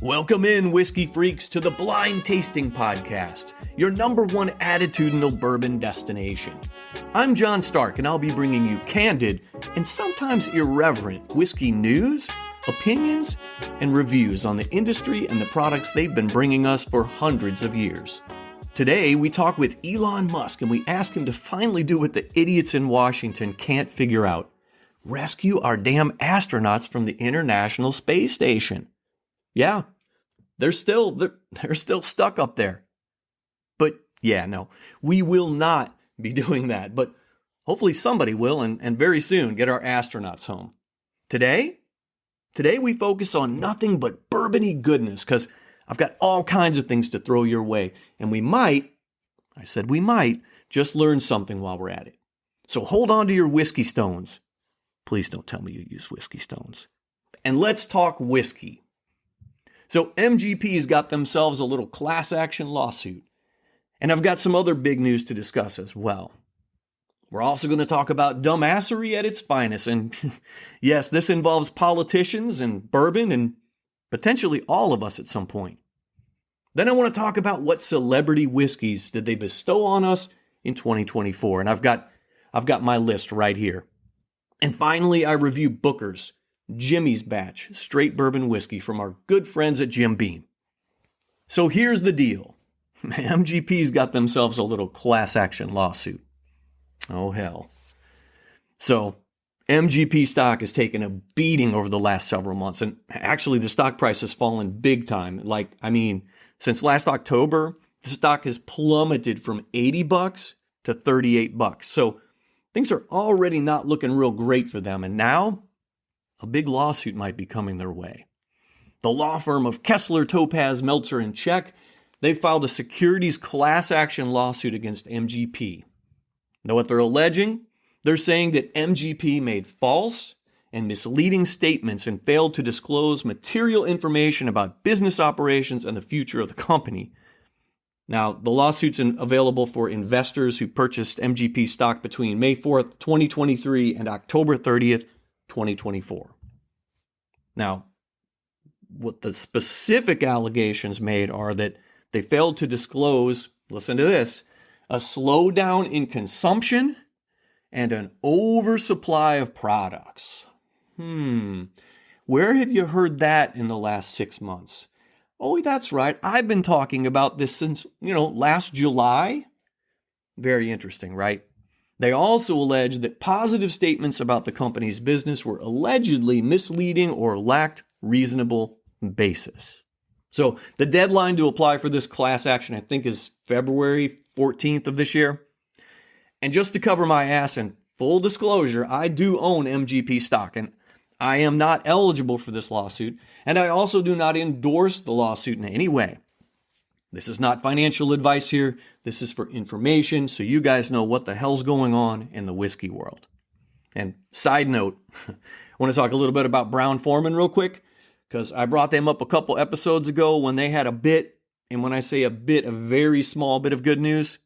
Welcome in, whiskey freaks, to the Blind Tasting Podcast, your number one attitudinal bourbon destination. I'm John Stark, and I'll be bringing you candid and sometimes irreverent whiskey news, opinions, and reviews on the industry and the products they've been bringing us for hundreds of years. Today, we talk with Elon Musk, and we ask him to finally do what the idiots in Washington can't figure out: rescue our damn astronauts from the International Space Station. Yeah, they're still stuck up there. But yeah, no, we will not be doing that. But hopefully somebody will, and very soon, get our astronauts home. Today we focus on nothing but bourbony goodness, because I've got all kinds of things to throw your way. And we might just learn something while we're at it. So hold on to your whiskey stones. Please don't tell me you use whiskey stones. And let's talk whiskey. So MGP's got themselves a little class action lawsuit. And I've got some other big news to discuss as well. We're also going to talk about Dumbassery at its finest. And yes, this involves politicians and bourbon and potentially all of us at some point. Then I want to talk about what celebrity whiskeys did they bestow on us in 2024. And I've got my list right here. And finally, I review Booker's Jimmy's Batch straight bourbon whiskey from our good friends at Jim Beam. So here's the deal. MGP's got themselves a little class action lawsuit. Oh, hell. So MGP stock has taken a beating over the last several months. And actually, the stock price has fallen big time. Since last October, the stock has plummeted from $80 to $38. So things are already not looking real great for them. And now a big lawsuit might be coming their way. The law firm of Kessler, Topaz, Meltzer, and Czech, they filed a securities class action lawsuit against MGP. Now what they're alleging? They're saying that MGP made false and misleading statements and failed to disclose material information about business operations and the future of the company. Now, the lawsuit's available for investors who purchased MGP stock between May 4th, 2023 and October 30th, 2024. Now, what the specific allegations made are that they failed to disclose, listen to this, a slowdown in consumption and an oversupply of products. Where have you heard that in the last 6 months? Oh, that's right. I've been talking about this since, last July. Very interesting, right? They also allege that positive statements about the company's business were allegedly misleading or lacked reasonable basis. So the deadline to apply for this class action, I think, is February 14th of this year. And just to cover my ass, and full disclosure, I do own MGP stock, and I am not eligible for this lawsuit, and I also do not endorse the lawsuit in any way. This is not financial advice here. This is for information, so you guys know what the hell's going on in the whiskey world. And side note, I want to talk a little bit about Brown-Forman real quick, because I brought them up a couple episodes ago when they had a bit, and when I say a bit, a very small bit of good news.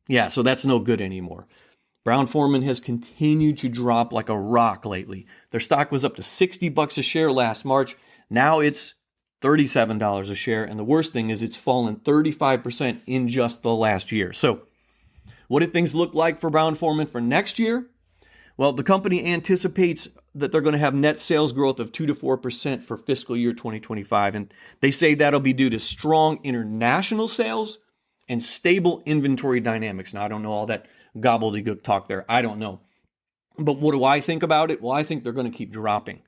Yeah, so that's no good anymore. Brown-Forman has continued to drop like a rock lately. Their stock was up to $60 a share last March. Now it's $37 a share. And the worst thing is it's fallen 35% in just the last year. So what do things look like for Brown-Forman for next year? Well, the company anticipates that they're going to have net sales growth of 2 to 4% for fiscal year 2025. And they say that'll be due to strong international sales and stable inventory dynamics. Now, I don't know all that gobbledygook talk there. I don't know. But what do I think about it? Well, I think they're going to keep dropping.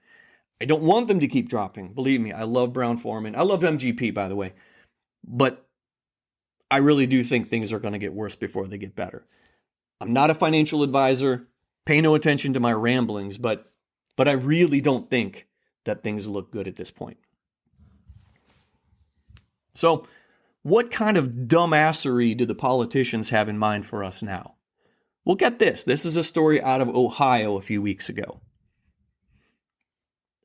I don't want them to keep dropping. Believe me, I love Brown-Forman. I love MGP, by the way. But I really do think things are going to get worse before they get better. I'm not a financial advisor. Pay no attention to my ramblings, but I really don't think that things look good at this point. So, what kind of dumbassery do the politicians have in mind for us now? Well, get this. This is a story out of Ohio a few weeks ago.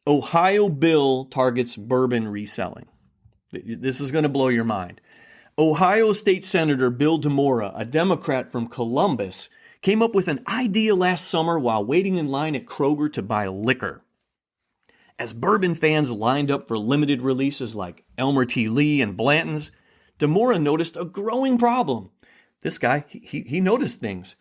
Ohio bill targets bourbon reselling. This is going to blow your mind. Ohio State Senator Bill DeMora, a Democrat from Columbus, came up with an idea last summer while waiting in line at Kroger to buy liquor. as bourbon fans lined up for limited releases like Elmer T. Lee and Blanton's, DeMora noticed a growing problem. This guy, he noticed things.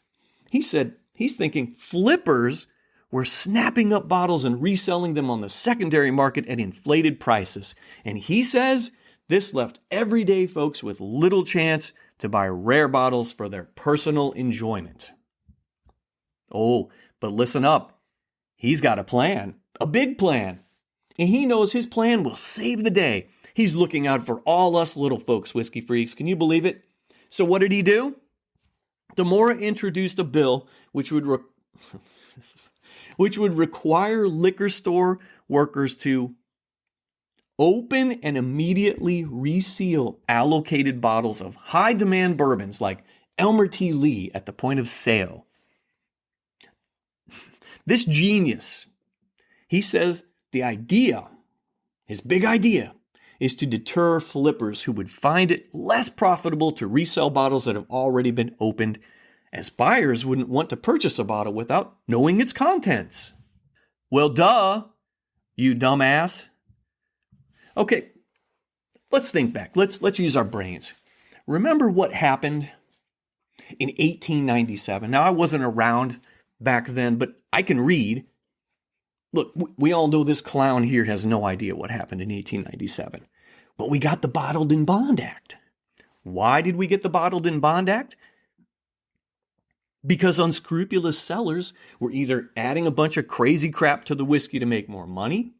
He said he's thinking flippers were snapping up bottles and reselling them on the secondary market at inflated prices. And he says this left everyday folks with little chance to buy rare bottles for their personal enjoyment. Oh, but listen up. He's got a plan, a big plan. And he knows his plan will save the day. He's looking out for all us little folks, whiskey freaks. Can you believe it? So what did he do? DeMora introduced a bill which would require liquor store workers to open and immediately reseal allocated bottles of high-demand bourbons like Elmer T. Lee at the point of sale. This genius, he says the idea, his big idea, is to deter flippers who would find it less profitable to resell bottles that have already been opened, as buyers wouldn't want to purchase a bottle without knowing its contents. Well, duh, you dumbass. Okay, let's think back. Let's use our brains. Remember what happened in 1897? Now, I wasn't around back then, but I can read. Look, we all know this clown here has no idea what happened in 1897. But we got the Bottled in Bond Act. Why did we get the Bottled in Bond Act? Because unscrupulous sellers were either adding a bunch of crazy crap to the whiskey to make more money,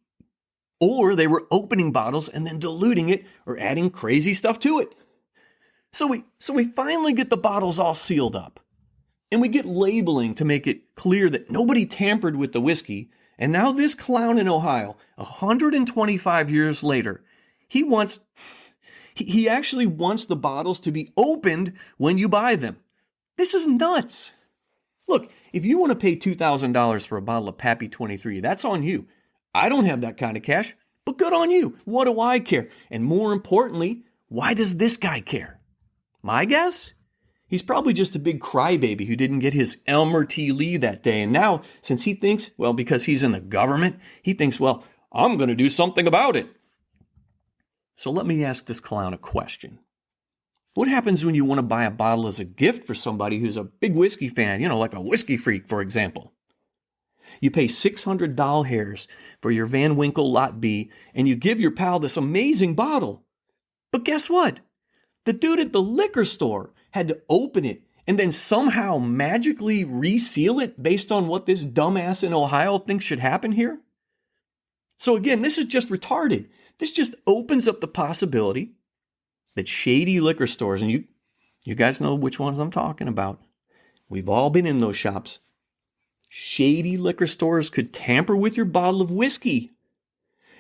or they were opening bottles and then diluting it or adding crazy stuff to it. So we finally get the bottles all sealed up. And we get labeling to make it clear that nobody tampered with the whiskey. And now this clown in Ohio, 125 years later, he actually wants the bottles to be opened when you buy them. This is nuts. Look, if you want to pay $2,000 for a bottle of Pappy 23, that's on you. I don't have that kind of cash, but good on you. What do I care? And more importantly, why does this guy care? My guess? He's probably just a big crybaby who didn't get his Elmer T. Lee that day. And now, since he thinks, well, because he's in the government, he thinks, well, I'm going to do something about it. So let me ask this clown a question. What happens when you want to buy a bottle as a gift for somebody who's a big whiskey fan, like a whiskey freak, for example? You pay $600 hairs for your Van Winkle Lot B, and you give your pal this amazing bottle. But guess what? The dude at the liquor store had to open it and then somehow magically reseal it based on what this dumbass in Ohio thinks should happen here? So again, this is just retarded. This just opens up the possibility that shady liquor stores, and you guys know which ones I'm talking about. We've all been in those shops. Shady liquor stores could tamper with your bottle of whiskey.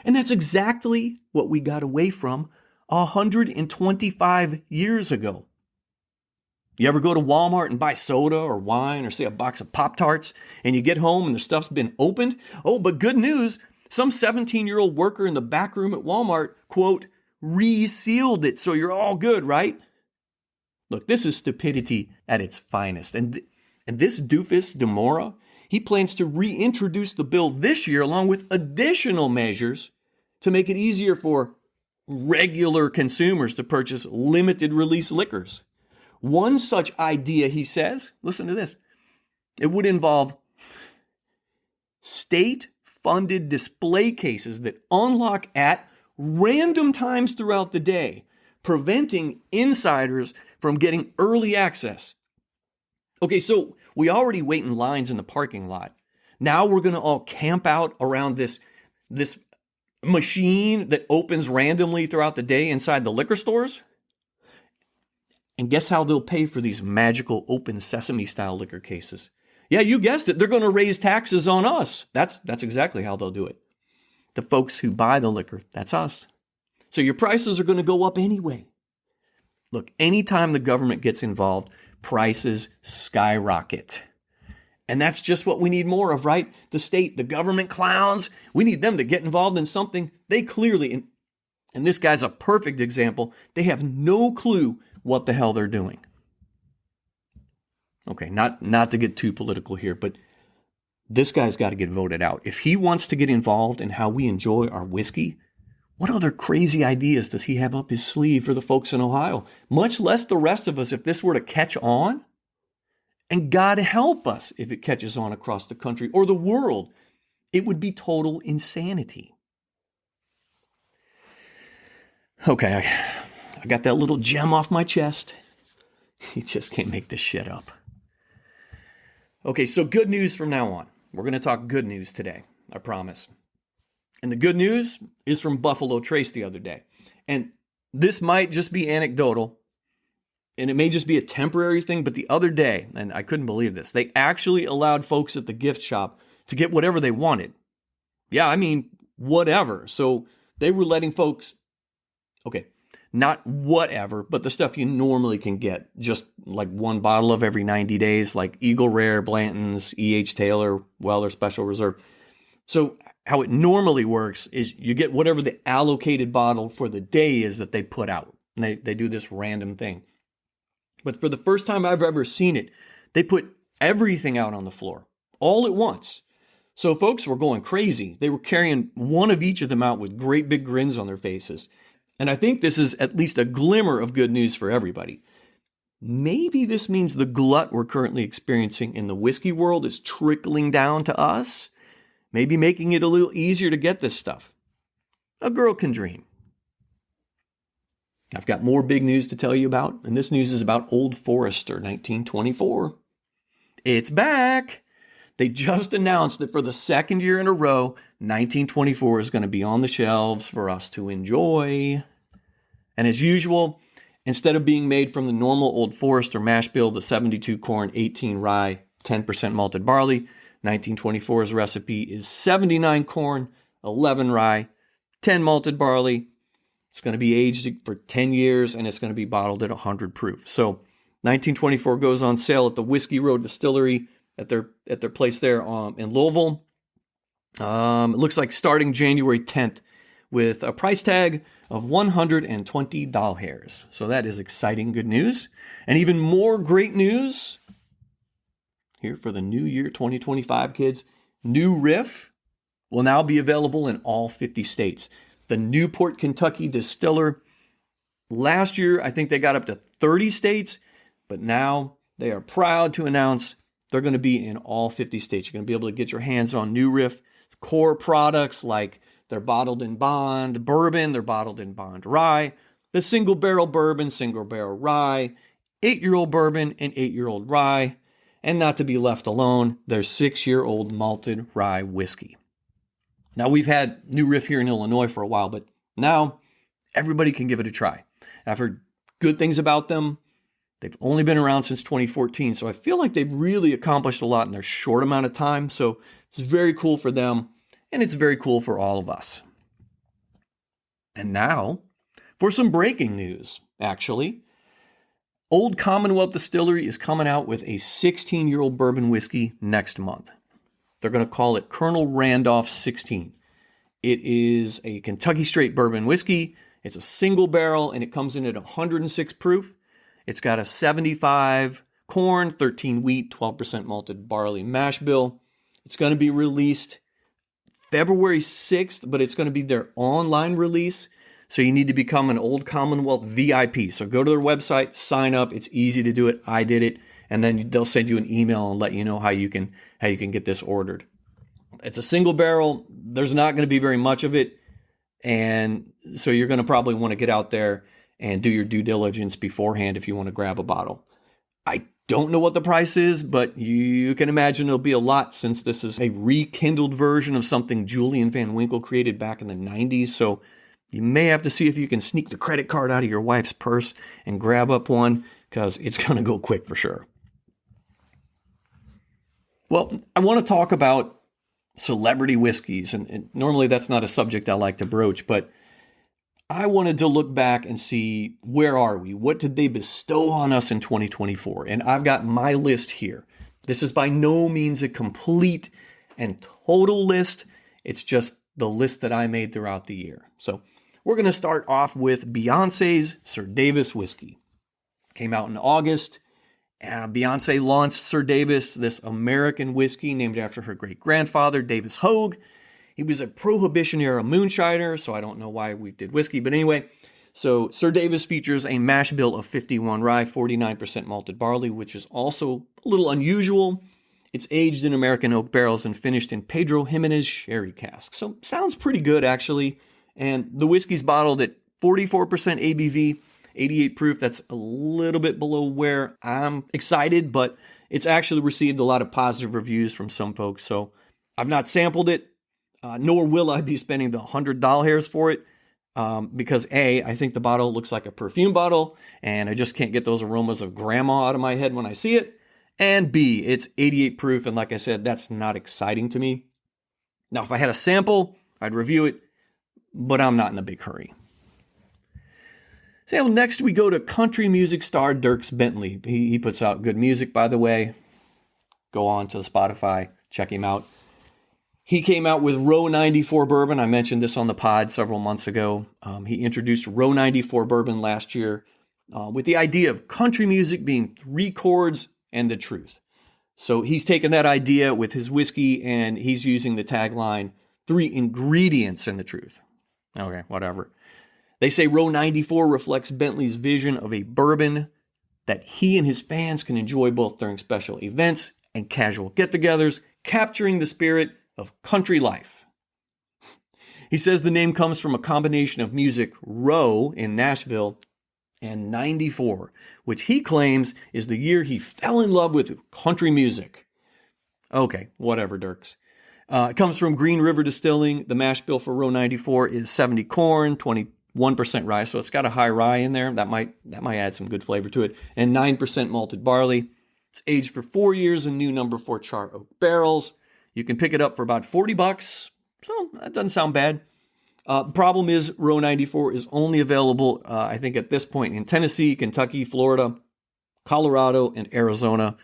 And that's exactly what we got away from 125 years ago. You ever go to Walmart and buy soda or wine or say a box of Pop-Tarts and you get home and the stuff's been opened? Oh, but good news, some 17-year-old worker in the back room at Walmart, quote, resealed it, so you're all good, right? Look, this is stupidity at its finest. And this doofus, DeMora, he plans to reintroduce the bill this year along with additional measures to make it easier for regular consumers to purchase limited release liquors. One such idea, he says, listen to this, it would involve state-funded display cases that unlock at random times throughout the day, preventing insiders from getting early access. Okay, so we already wait in lines in the parking lot. Now we're going to all camp out around this machine that opens randomly throughout the day inside the liquor stores. And guess how they'll pay for these magical open sesame style liquor cases? Yeah, you guessed it. They're going to raise taxes on us. That's exactly how they'll do it. The folks who buy the liquor, that's us. So your prices are going to go up anyway. Look, anytime the government gets involved, prices skyrocket. And that's just what we need more of, right? The state, the government clowns, we need them to get involved in something. They clearly, and this guy's a perfect example, they have no clue what the hell they're doing. Okay, not to get too political here, but this guy's got to get voted out. If he wants to get involved in how we enjoy our whiskey, what other crazy ideas does he have up his sleeve for the folks in Ohio? Much less the rest of us if this were to catch on. And God help us if it catches on across the country or the world. It would be total insanity. Okay, I got that little gem off my chest. You just can't make this shit up. Okay, so good news from now on. We're going to talk good news today, I promise. And the good news is from Buffalo Trace the other day. And this might just be anecdotal, and it may just be a temporary thing, but the other day, and I couldn't believe this, they actually allowed folks at the gift shop to get whatever they wanted. Yeah, I mean, whatever. So they were letting folks, okay, not whatever, but the stuff you normally can get, just like one bottle of every 90 days, like Eagle Rare, Blanton's, E.H. Taylor, Weller Special Reserve. So how it normally works is you get whatever the allocated bottle for the day is that they put out. And they do this random thing. But for the first time I've ever seen it, they put everything out on the floor, all at once. So folks were going crazy. They were carrying one of each of them out with great big grins on their faces. And I think this is at least a glimmer of good news for everybody. Maybe this means the glut we're currently experiencing in the whiskey world is trickling down to us, maybe making it a little easier to get this stuff. A girl can dream. I've got more big news to tell you about, and this news is about Old Forester 1924. It's back. They just announced that for the second year in a row, 1924 is going to be on the shelves for us to enjoy. And as usual, instead of being made from the normal Old Forester mash bill, the 72 corn, 18 rye, 10% malted barley, 1924's recipe is 79 corn, 11 rye, 10 malted barley. It's going to be aged for 10 years, and it's going to be bottled at 100 proof. So 1924 goes on sale at the Whiskey Road Distillery at their place there in Louisville. It looks like starting January 10th with a price tag of $120. So that is exciting, good news. And even more great news here for the new year 2025, kids. New Riff will now be available in all 50 states. The Newport, Kentucky distiller, last year I think they got up to 30 states, but now they are proud to announce they're going to be in all 50 states. You're going to be able to get your hands on New Riff core products like their bottled in bond bourbon, their bottled in bond rye, the single barrel bourbon, single barrel rye, 8-year-old bourbon, and 8-year-old rye, and not to be left alone, their 6-year-old malted rye whiskey. Now, we've had New Riff here in Illinois for a while, but now everybody can give it a try. I've heard good things about them. They've only been around since 2014, so I feel like they've really accomplished a lot in their short amount of time. So it's very cool for them, and it's very cool for all of us. And now, for some breaking news, actually. Old Commonwealth Distillery is coming out with a 16-year-old bourbon whiskey next month. They're going to call it Colonel Randolph 16. It is a Kentucky straight bourbon whiskey. It's a single barrel, and it comes in at 106 proof. It's got a 75 corn, 13 wheat, 12% malted barley mash bill. It's going to be released February 6th, but it's going to be their online release. So you need to become an Old Commonwealth VIP. So go to their website, sign up. It's easy to do it. I did it. And then they'll send you an email and let you know how you can get this ordered. It's a single barrel. There's not going to be very much of it. And so you're going to probably want to get out there and do your due diligence beforehand if you want to grab a bottle. I don't know what the price is, but you can imagine it'll be a lot since this is a rekindled version of something Julian Van Winkle created back in the 90s. So you may have to see if you can sneak the credit card out of your wife's purse and grab up one, because it's going to go quick for sure. Well, I want to talk about celebrity whiskeys, and normally that's not a subject I like to broach, but I wanted to look back and see, where are we? What did they bestow on us in 2024? And I've got my list here. This is by no means a complete and total list. It's just the list that I made throughout the year. So we're going to start off with Beyonce's Sir Davis whiskey. Came out in August. Beyonce launched Sir Davis, this American whiskey named after her great-grandfather, Davis Hogue. He was a Prohibition-era moonshiner, so I don't know why we did whiskey. But anyway, so Sir Davis features a mash bill of 51 rye, 49% malted barley, which is also a little unusual. It's aged in American oak barrels and finished in Pedro Jimenez sherry casks. So sounds pretty good, actually. And the whiskey's bottled at 44% ABV, 88 proof. That's a little bit below where I'm excited, but it's actually received a lot of positive reviews from some folks. So I've not sampled it, nor will I be spending the $100 for it, because A, I think the bottle looks like a perfume bottle, and I just can't get those aromas of grandma out of my head when I see it. And B, it's 88 proof, and like I said, that's not exciting to me. Now, if I had a sample, I'd review it, but I'm not in a big hurry. So next we go to country music star Dierks Bentley. He puts out good music, by the way. Go on to Spotify, check him out. He came out with Row 94 Bourbon. I mentioned this on the pod several months ago. He introduced Row 94 Bourbon last year with the idea of country music being 3 chords and the truth. So he's taken that idea with his whiskey and he's using the tagline, 3 ingredients and the truth. Okay, whatever. They say Row 94 reflects Bentley's vision of a bourbon that he and his fans can enjoy both during special events and casual get-togethers, capturing the spirit of country life. He says the name comes from a combination of music Row in Nashville and 94, which he claims is the year he fell in love with country music. Okay, whatever, Dierks. It comes from Green River Distilling. The mash bill for Row 94 is 70 corn, 21% rye, so it's got a high rye in there. That might add some good flavor to it. And 9% malted barley. It's aged for 4 years in new number 4 char oak barrels. You can pick it up for about $40, so that doesn't sound bad. Problem is, Row 94 is only available, I think at this point, in Tennessee, Kentucky, Florida, Colorado, and Arizona.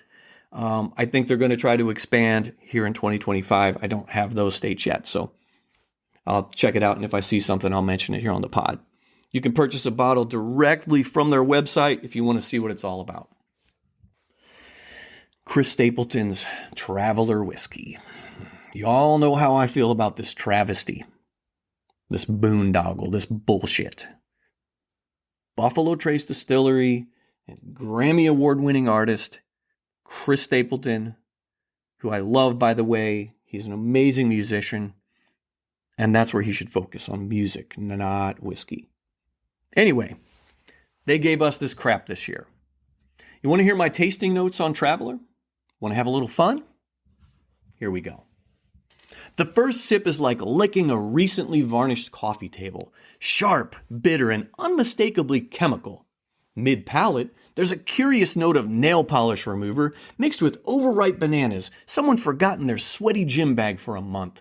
I think they're going to try to expand here in 2025. I don't have those states yet, so I'll check it out, and if I see something, I'll mention it here on the pod. You can purchase a bottle directly from their website if you want to see what it's all about. Chris Stapleton's Traveler Whiskey. Y'all know how I feel about this travesty, this boondoggle, this bullshit. Buffalo Trace Distillery and Grammy Award-winning artist Chris Stapleton, who I love, by the way. He's an amazing musician, and that's where he should focus, on music, not whiskey. Anyway, they gave us this crap this year. You want to hear my tasting notes on Traveler? Want to have a little fun? Here we go. The first sip is like licking a recently varnished coffee table. Sharp, bitter, and unmistakably chemical. Mid-palate, there's a curious note of nail polish remover mixed with overripe bananas, someone forgotten their sweaty gym bag for a month.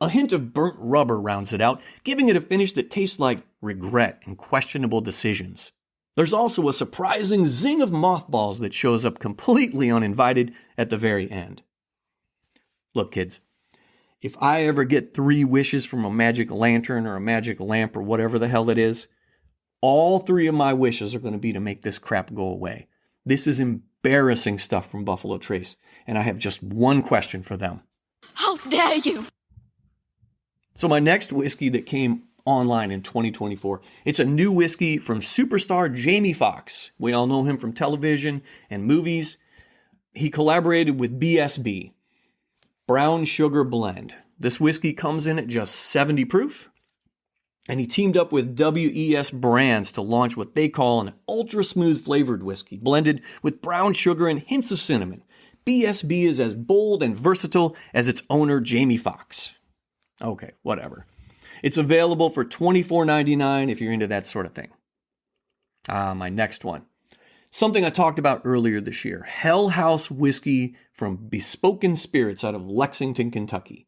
A hint of burnt rubber rounds it out, giving it a finish that tastes like regret and questionable decisions. There's also a surprising zing of mothballs that shows up completely uninvited at the very end. Look, kids, if I ever get 3 wishes from a magic lantern or a magic lamp or whatever the hell it is, all 3 of my wishes are going to be to make this crap go away. This is embarrassing stuff from Buffalo Trace, and I have just one question for them. How dare you! So my next whiskey that came online in 2024, it's a new whiskey from superstar Jamie Foxx. We all know him from television and movies. He collaborated with BSB, Brown Sugar Blend. This whiskey comes in at just 70 proof. And he teamed up with WES Brands to launch what they call an ultra-smooth flavored whiskey, blended with brown sugar and hints of cinnamon. BSB is as bold and versatile as its owner, Jamie Foxx. Okay, whatever. It's available for $24.99 if you're into that sort of thing. My next one. Something I talked about earlier this year. Hell House Whiskey from Bespoken Spirits out of Lexington, Kentucky.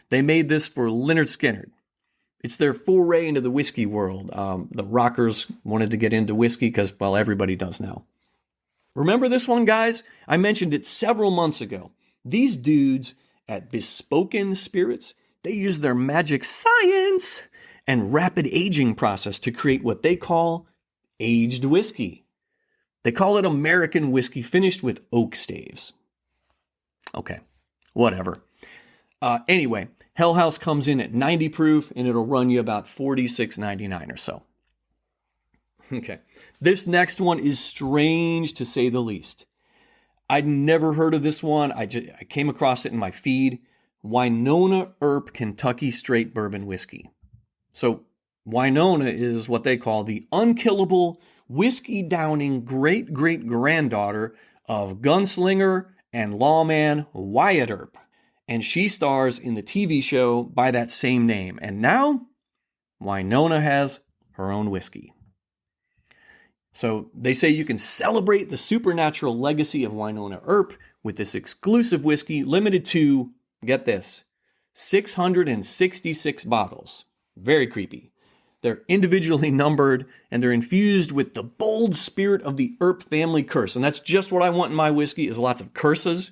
They made this for Lynyrd Skynyrd. It's their foray into the whiskey world. The rockers wanted to get into whiskey because, well, everybody does now. Remember this one, guys? I mentioned it several months ago. These dudes at Bespoken Spirits, they use their magic science and rapid aging process to create what they call aged whiskey. They call it American whiskey finished with oak staves. Okay, whatever. Anyway, Hell House comes in at 90 proof, and it'll run you about $46.99 or so. Okay, this next one is strange to say the least. I'd never heard of this one. I came across it in my feed. Winona Earp Kentucky Straight Bourbon Whiskey. So Winona is what they call the unkillable whiskey-downing great-great-granddaughter of gunslinger and lawman Wyatt Earp. And she stars in the TV show by that same name. And now, Winona has her own whiskey. So they say you can celebrate the supernatural legacy of Winona Earp with this exclusive whiskey limited to, get this, 666 bottles. Very creepy. They're individually numbered, and they're infused with the bold spirit of the Earp family curse. And that's just what I want in my whiskey, is lots of curses.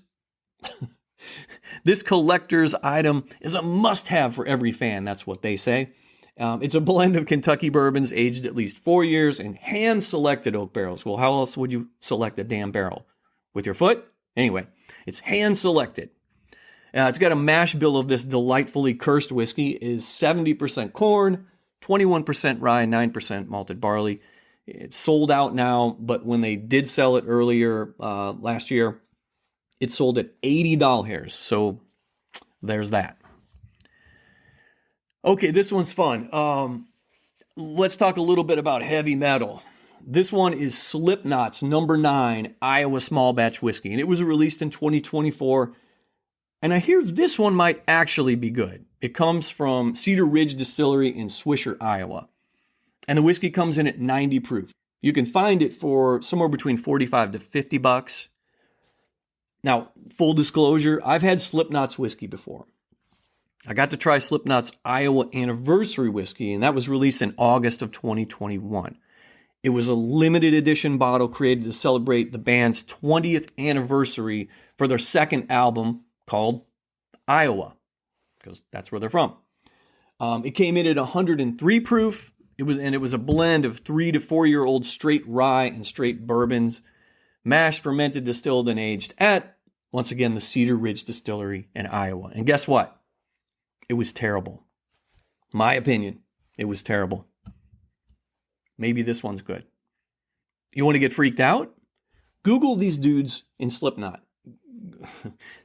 This collector's item is a must-have for every fan, that's what they say. It's a blend of Kentucky bourbons aged at least 4 years in hand-selected oak barrels. Well, how else would you select a damn barrel? With your foot? Anyway, it's hand-selected. It's got a mash bill of this delightfully cursed whiskey. It is 70% corn, 21% rye, 9% malted barley. It's sold out now, but when they did sell it earlier last year, it sold at $80. So there's that. Okay, this one's fun. Let's talk a little bit about heavy metal. This one is Slipknot's number 9 Iowa Small Batch Whiskey, and it was released in 2024. And I hear this one might actually be good. It comes from Cedar Ridge Distillery in Swisher, Iowa. And the whiskey comes in at 90 proof. You can find it for somewhere between $45 to $50. Now, full disclosure, I've had Slipknot's whiskey before. I got to try Slipknot's Iowa Anniversary whiskey, and that was released in August of 2021. It was a limited edition bottle created to celebrate the band's 20th anniversary for their second album called Iowa, because that's where they're from. It came in at 103 proof. It was a blend of 3 to 4 year old straight rye and straight bourbons, mashed, fermented, distilled, and aged at, once again, the Cedar Ridge Distillery in Iowa. And guess what? It was terrible. My opinion, it was terrible. Maybe this one's good. You want to get freaked out? Google these dudes in Slipknot.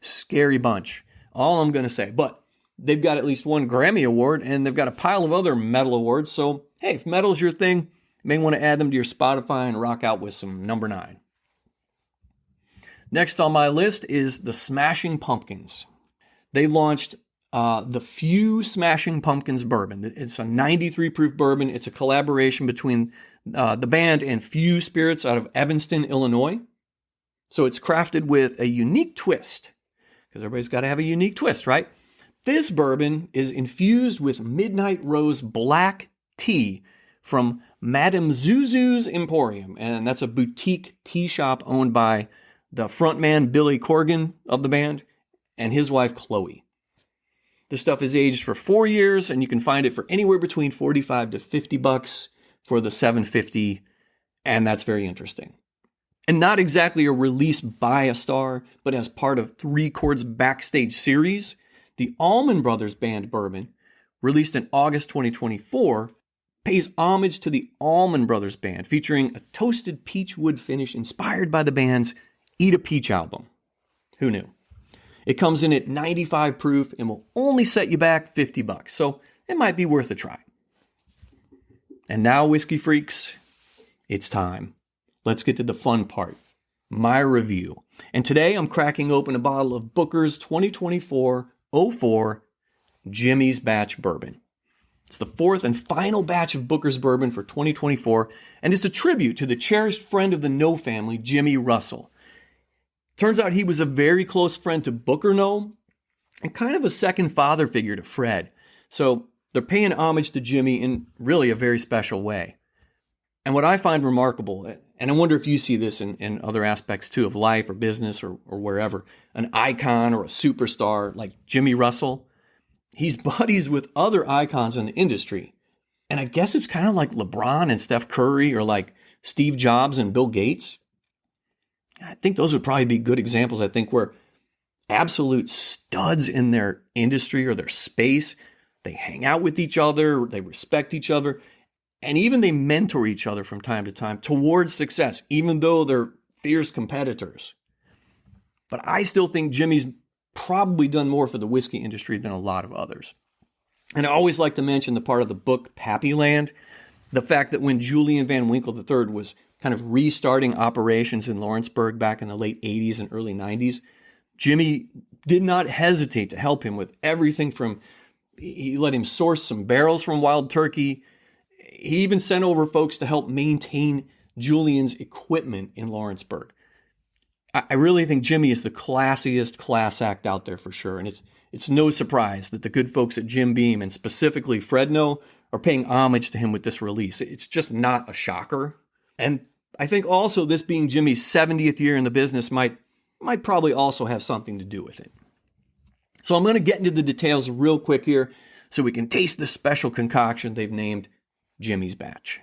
Scary bunch. All I'm going to say. But they've got at least one Grammy Award, and they've got a pile of other metal awards. So, hey, if metal's your thing, you may want to add them to your Spotify and rock out with some number 9. Next on my list is the Smashing Pumpkins. They launched the Few Smashing Pumpkins bourbon. It's a 93 proof bourbon. It's a collaboration between the band and Few Spirits out of Evanston, Illinois. So it's crafted with a unique twist, because everybody's got to have a unique twist, right? This bourbon is infused with Midnight Rose black tea from Madame Zuzu's Emporium, and that's a boutique tea shop owned by the frontman Billy Corgan of the band and his wife Chloe. This stuff is aged for 4 years, and you can find it for anywhere between $45 to $50 for the 750, and that's very interesting. And not exactly a release by a star, but as part of 3 Chords Backstage series, the Allman Brothers Band bourbon, released in August 2024, pays homage to the Allman Brothers Band, featuring a toasted peach wood finish inspired by the band's Eat a Peach album. Who knew? It comes in at 95 proof and will only set you back $50, so it might be worth a try. And now, whiskey freaks, it's time. Let's get to the fun part, my review. And today I'm cracking open a bottle of Booker's 2024-04 Jimmy's Batch Bourbon. It's the 4th and final batch of Booker's bourbon for 2024, and it's a tribute to the cherished friend of the No family, Jimmy Russell. Turns out he was a very close friend to Booker No, and kind of a second father figure to Fred. So they're paying homage to Jimmy in really a very special way. And what I find remarkable, and I wonder if you see this in other aspects too of life or business or wherever, an icon or a superstar like Jimmy Russell, he's buddies with other icons in the industry. And I guess it's kind of like LeBron and Steph Curry, or like Steve Jobs and Bill Gates. I think those would probably be good examples. I think where absolute studs in their industry or their space, they hang out with each other, they respect each other, and even they mentor each other from time to time towards success, even though they're fierce competitors. But I still think Jimmy's probably done more for the whiskey industry than a lot of others. And I always like to mention the part of the book, Pappyland, the fact that when Julian Van Winkle III was kind of restarting operations in Lawrenceburg back in the late 80s and early 90s, Jimmy did not hesitate to help him with everything from, he let him source some barrels from Wild Turkey. He even sent over folks to help maintain Julian's equipment in Lawrenceburg. I really think Jimmy is the classiest class act out there for sure. And it's no surprise that the good folks at Jim Beam and specifically Fredno are paying homage to him with this release. It's just not a shocker. And I think also this being Jimmy's 70th year in the business might probably also have something to do with it. So I'm going to get into the details real quick here so we can taste this special concoction they've named Jimmy's Batch.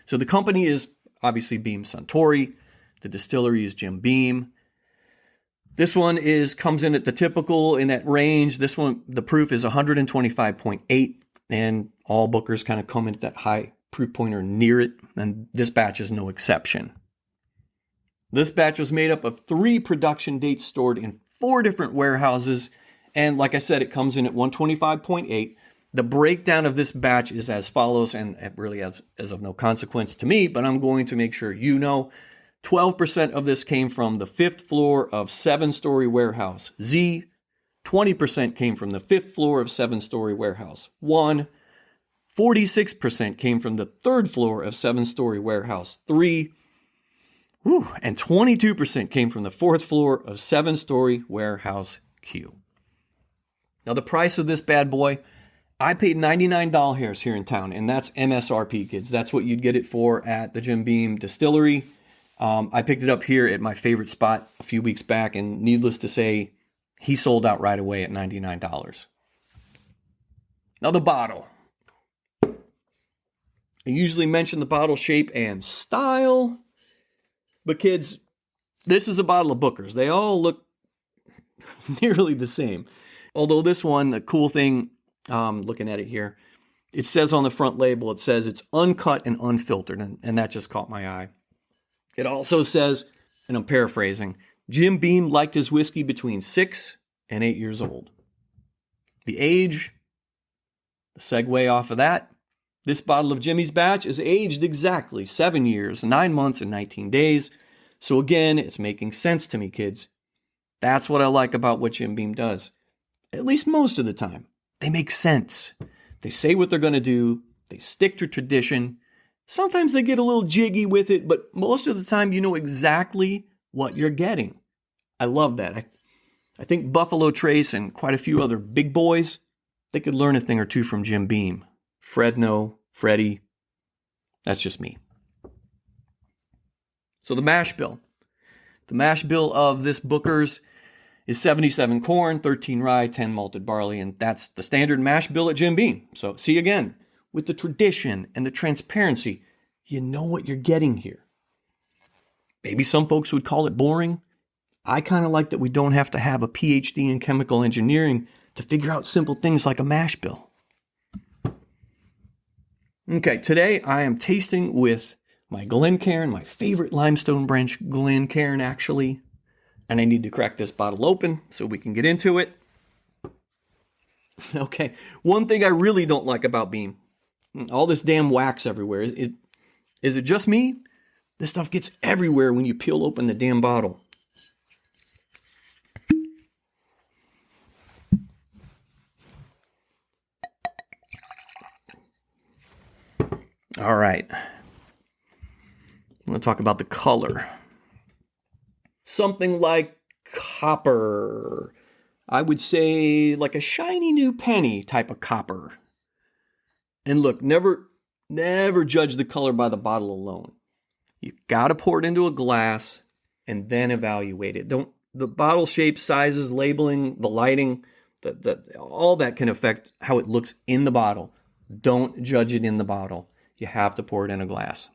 So the company is obviously Beam Suntory. The distillery is Jim Beam. This one comes in at the typical in that range. This one, the proof is 125.8, and all Bookers kind of come in at that high proof point or near it, and this batch is no exception. This batch was made up of 3 production dates stored in 4 different warehouses, and like I said, it comes in at 125.8. The breakdown of this batch is as follows, and it really is of no consequence to me, but I'm going to make sure you know. 12% of this came from the 5th floor of 7-story warehouse Z. 20% came from the 5th floor of 7-story warehouse 1. 46% came from the 3rd floor of 7-story warehouse 3. And 22% came from the 4th floor of 7-story warehouse Q. Now the price of this bad boy, I paid $99 here in town, and that's MSRP, kids. That's what you'd get it for at the Jim Beam Distillery. I picked it up here at my favorite spot a few weeks back, and needless to say, he sold out right away at $99. Now the bottle. I usually mention the bottle shape and style, but kids, this is a bottle of Bookers. They all look nearly the same. Although this one, the cool thing, looking at it here, it says on the front label, it says it's uncut and unfiltered, and that just caught my eye. It also says, and I'm paraphrasing, Jim Beam liked his whiskey between 6 and 8 years old. The age, the segue off of that, this bottle of Jimmy's Batch is aged exactly 7 years, 9 months, and 19 days. So again, it's making sense to me, kids. That's what I like about what Jim Beam does. At least most of the time. They make sense. They say what they're going to do. They stick to tradition. Sometimes they get a little jiggy with it, but most of the time you know exactly what you're getting. I love that. I think Buffalo Trace and quite a few other big boys, they could learn a thing or two from Jim Beam. Fredno, Freddie, that's just me. So the mash bill. The mash bill of this Booker's is 77 corn, 13 rye, 10 malted barley, and that's the standard mash bill at Jim Beam. So see again, with the tradition and the transparency, you know what you're getting here. Maybe some folks would call it boring. I kind of like that we don't have to have a PhD in chemical engineering to figure out simple things like a mash bill. Okay, today I am tasting with my Glencairn, my favorite limestone branch Glencairn actually, and I need to crack this bottle open so we can get into it. Okay, one thing I really don't like about Beam, all this damn wax everywhere. Is it just me? This stuff gets everywhere when you peel open the damn bottle. All right. I'm going to talk about the color. Something like copper. I would say like a shiny new penny type of copper. And look, never judge the color by the bottle alone. You got to pour it into a glass and then evaluate it. The bottle shape, sizes, labeling, the lighting, all that can affect how it looks in the bottle. Don't judge it in the bottle. You have to pour it in a glass.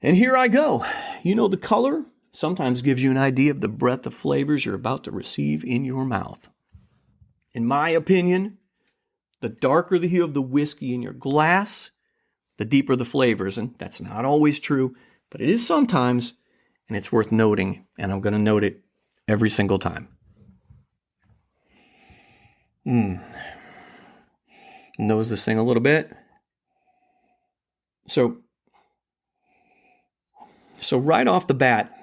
And here I go. You know, the color sometimes gives you an idea of the breadth of flavors you're about to receive in your mouth. In my opinion, the darker the hue of the whiskey in your glass, the deeper the flavors. And that's not always true, but it is sometimes, and it's worth noting, and I'm going to note it every single time. Nose this thing a little bit. So right off the bat,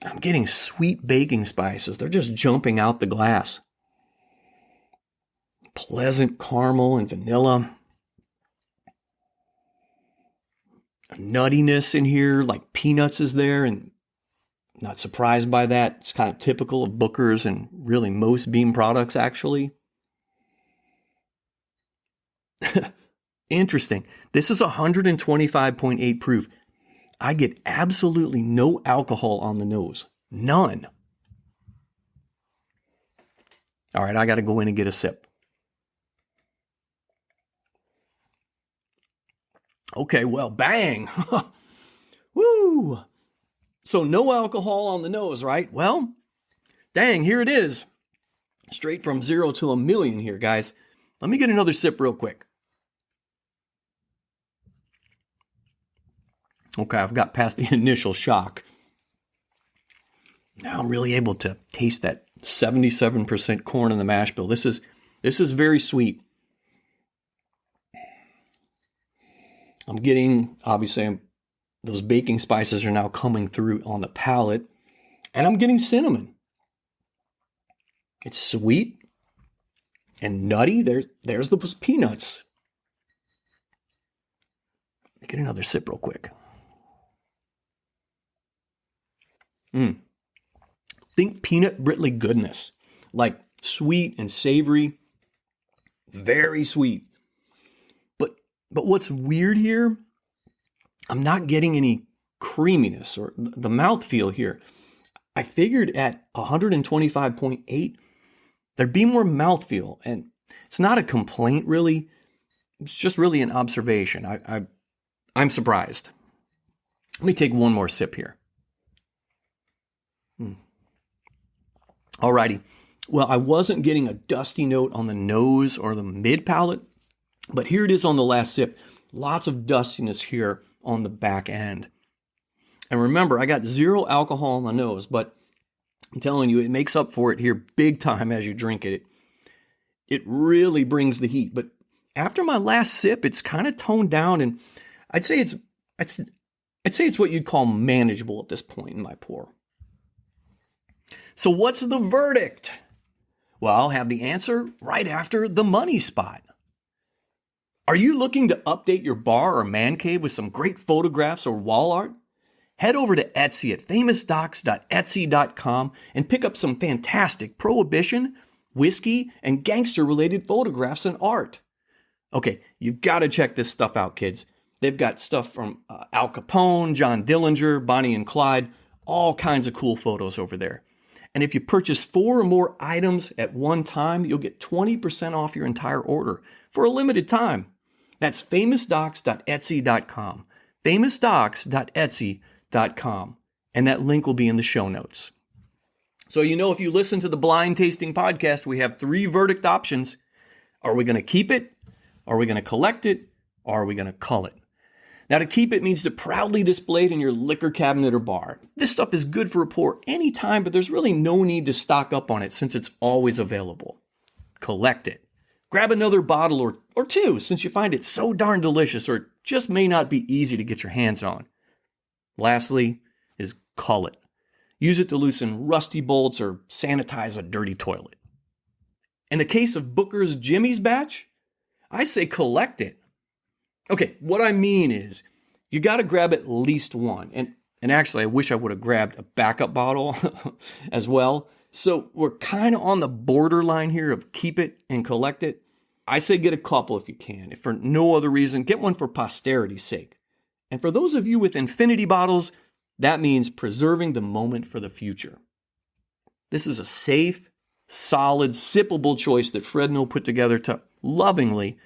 I'm getting sweet baking spices. They're just jumping out the glass. Pleasant caramel and vanilla. A nuttiness in here, like peanuts is there, and not surprised by that. It's kind of typical of Booker's and really most Beam products, actually. Interesting. This is 125.8 proof. I get absolutely no alcohol on the nose. None. All right, I got to go in and get a sip. Okay, well, bang. Woo. So no alcohol on the nose, right? Well, dang, here it is. Straight from 0 to a million here, guys. Let me get another sip real quick. Okay, I've got past the initial shock. Now I'm really able to taste that 77% corn in the mash bill. This is very sweet. I'm getting, obviously, those baking spices are now coming through on the palate, and I'm getting cinnamon. It's sweet and nutty. There's those peanuts. Let me get another sip real quick. Think peanut Brittley goodness, like sweet and savory, very sweet. But what's weird here, I'm not getting any creaminess or the mouthfeel here. I figured at 125.8, there'd be more mouthfeel, and it's not a complaint really. It's just really an observation. I'm surprised. Let me take one more sip here. Alrighty. Well, I wasn't getting a dusty note on the nose or the mid palate, but here it is on the last sip. Lots of dustiness here on the back end. And remember, I got 0 alcohol on the nose, but I'm telling you, it makes up for it here big time as you drink it. It really brings the heat. But after my last sip, it's kind of toned down, and I'd say it's what you'd call manageable at this point in my pour. So what's the verdict? Well, I'll have the answer right after the money spot. Are you looking to update your bar or man cave with some great photographs or wall art? Head over to Etsy at famousdocs.etsy.com and pick up some fantastic prohibition, whiskey, and gangster-related photographs and art. Okay, you've got to check this stuff out, kids. They've got stuff from Al Capone, John Dillinger, Bonnie and Clyde, all kinds of cool photos over there. And if you purchase 4 or more items at one time, you'll get 20% off your entire order for a limited time. That's famousdocs.etsy.com. famousdocs.etsy.com. And that link will be in the show notes. So, if you listen to the Blind Tasting Podcast, we have 3 verdict options. Are we going to keep it? Are we going to collect it? Or are we going to cull it? Now, to keep it means to proudly display it in your liquor cabinet or bar. This stuff is good for a pour anytime, but there's really no need to stock up on it since it's always available. Collect it. Grab another bottle or 2 since you find it so darn delicious, or it just may not be easy to get your hands on. Lastly is cull it. Use it to loosen rusty bolts or sanitize a dirty toilet. In the case of Booker's Jimmy's batch, I say collect it. Okay, what I mean is you got to grab at least one. And actually, I wish I would have grabbed a backup bottle as well. So we're kind of on the borderline here of keep it and collect it. I say get a couple if you can. If for no other reason, get one for posterity's sake. And for those of you with infinity bottles, that means preserving the moment for the future. This is a safe, solid, sippable choice that Fred and I put together to lovingly,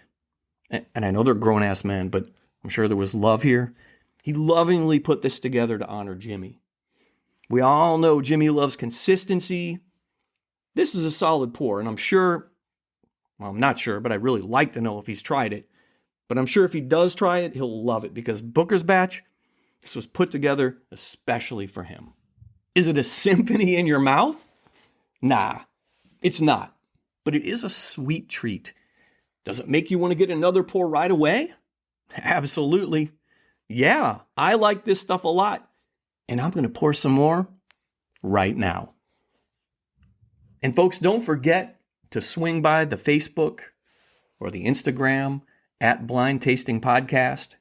and I know they're grown-ass men, but I'm sure there was love here, He lovingly put this together to honor Jimmy. We all know Jimmy loves consistency. This is a solid pour, and I'm not sure, but I'd really like to know if he's tried it. But I'm sure if he does try it, he'll love it, because Booker's batch, this was put together especially for him. Is it a symphony in your mouth? Nah, it's not. But it is a sweet treat. Does it make you want to get another pour right away? Absolutely. Yeah, I like this stuff a lot. And I'm going to pour some more right now. And folks, don't forget to swing by the Facebook or the Instagram at Blind Tasting Podcast.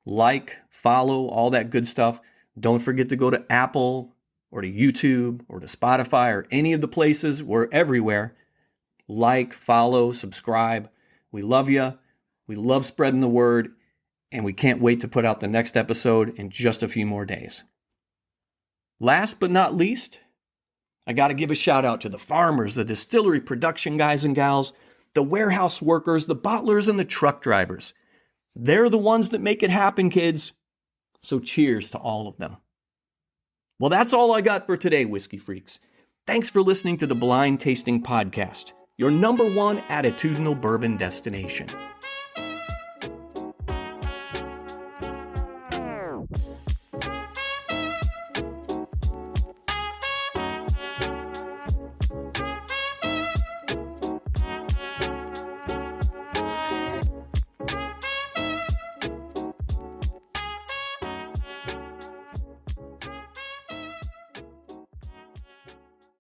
Like, follow, all that good stuff. Don't forget to go to Apple or to YouTube or to Spotify or any of the places. We're everywhere. Like, follow, subscribe. We love you. We love spreading the word. And we can't wait to put out the next episode in just a few more days. Last but not least, I got to give a shout out to the farmers, the distillery production guys and gals, the warehouse workers, the bottlers, and the truck drivers. They're the ones that make it happen, kids. So cheers to all of them. Well, that's all I got for today, Whiskey Freaks. Thanks for listening to the Blind Tasting Podcast, your #1 attitudinal bourbon destination.